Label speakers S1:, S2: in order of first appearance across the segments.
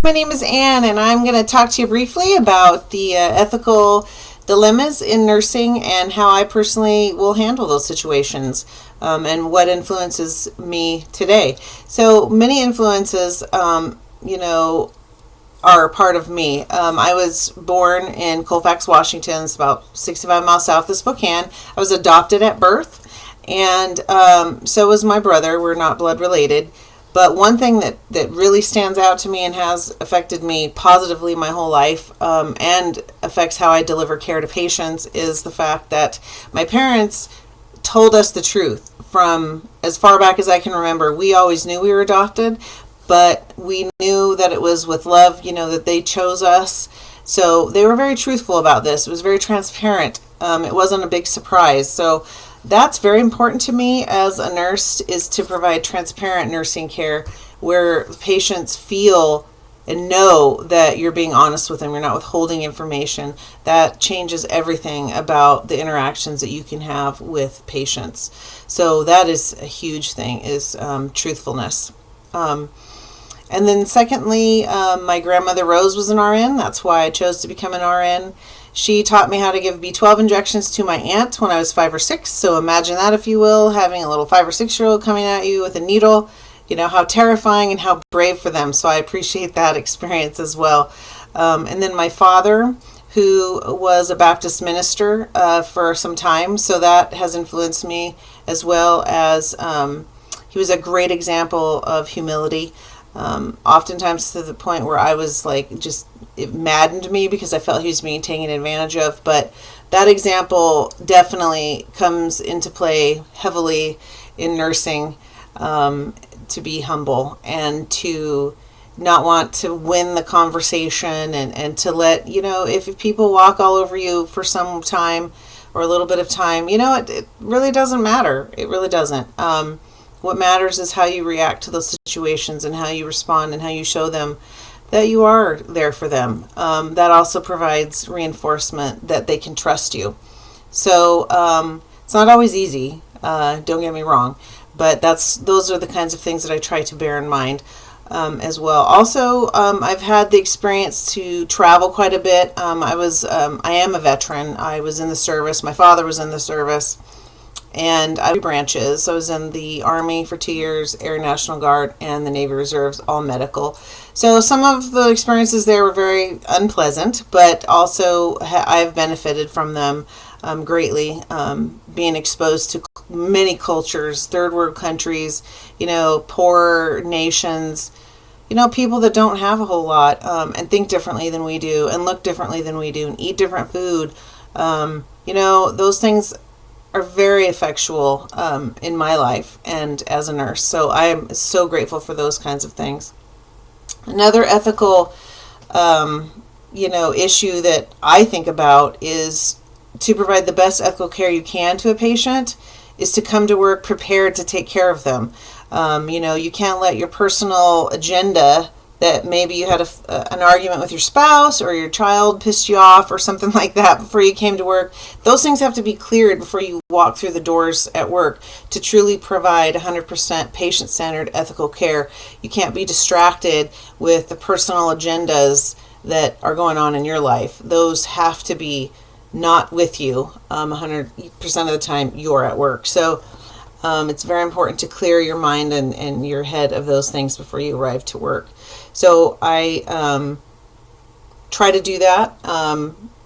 S1: My name is Anne, and I'm going to talk to you briefly about the ethical dilemmas in nursing and how I personally will handle those situations, and what influences me today. So many influences, are a part of me. I was born in Colfax, Washington. It's about 65 miles south of Spokane. I was adopted at birth, and so was my brother. We're not blood related. But one thing that really stands out to me and has affected me positively my whole life, and affects how I deliver care to patients, is the fact that my parents told us the truth from as far back as I can remember. We always knew we were adopted, but we knew that it was with love, that they chose us. So they were very truthful about this. It was very transparent. It wasn't a big surprise. So that's very important to me as a nurse, is to provide transparent nursing care where patients feel and know that you're being honest with them. You're not withholding information. That changes everything about the interactions that you can have with patients. So that is a huge thing, is truthfulness. And then secondly, my grandmother Rose was an RN. That's why I chose to become an RN. She taught me how to give B12 injections to my aunt when I was 5 or 6. So imagine that, if you will, having a little 5 or 6-year-old coming at you with a needle. How terrifying and how brave for them. So I appreciate that experience as well. And then my father, who was a Baptist minister for some time. So that has influenced me, as well as he was a great example of humility. Oftentimes to the point where I was it maddened me because I felt he was being taken advantage of. But that example definitely comes into play heavily in nursing, to be humble and to not want to win the conversation, and to let, if people walk all over you for some time or a little bit of time, it really doesn't matter. It really doesn't. What matters is how you react to those situations and how you respond and how you show them that you are there for them. That also provides reinforcement that they can trust you. So it's not always easy, don't get me wrong, but those are the kinds of things that I try to bear in mind as well. Also, I've had the experience to travel quite a bit. I am a veteran. I was in the service. My father was in the service. And I have branches. I was in the Army for 2 years, Air National Guard, and the Navy Reserves, all medical. So some of the experiences there were very unpleasant, but also I've benefited from them greatly, being exposed to many cultures, third world countries, poor nations, people that don't have a whole lot, and think differently than we do, and look differently than we do, and eat different food. Those things are very effectual in my life and as a nurse. So I am so grateful for those kinds of things. Another ethical, issue that I think about is to provide the best ethical care you can to a patient is to come to work prepared to take care of them. You can't let your personal agenda, that maybe you had an argument with your spouse or your child pissed you off or something like that before you came to work. Those things have to be cleared before you walk through the doors at work to truly provide 100% patient-centered ethical care. You can't be distracted with the personal agendas that are going on in your life. Those have to be not with you 100% of the time you're at work. So it's very important to clear your mind and your head of those things before you arrive to work. So I try to do that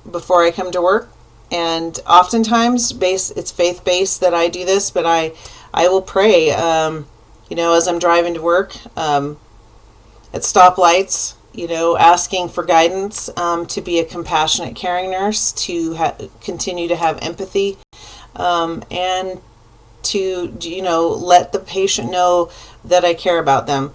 S1: before I come to work. And oftentimes it's faith-based that I do this, but I will pray, as I'm driving to work, at stoplights, asking for guidance, to be a compassionate, caring nurse, to continue to have empathy, and to, let the patient know that I care about them,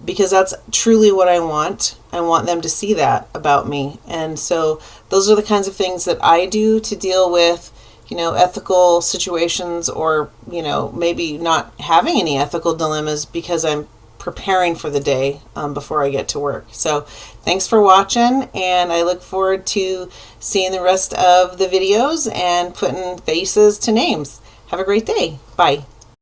S1: because that's truly what I want. I want them to see that about me. And so those are the kinds of things that I do to deal with, ethical situations, or, maybe not having any ethical dilemmas, because I'm preparing for the day before I get to work. So thanks for watching, and I look forward to seeing the rest of the videos and putting faces to names. Have a great day. Bye.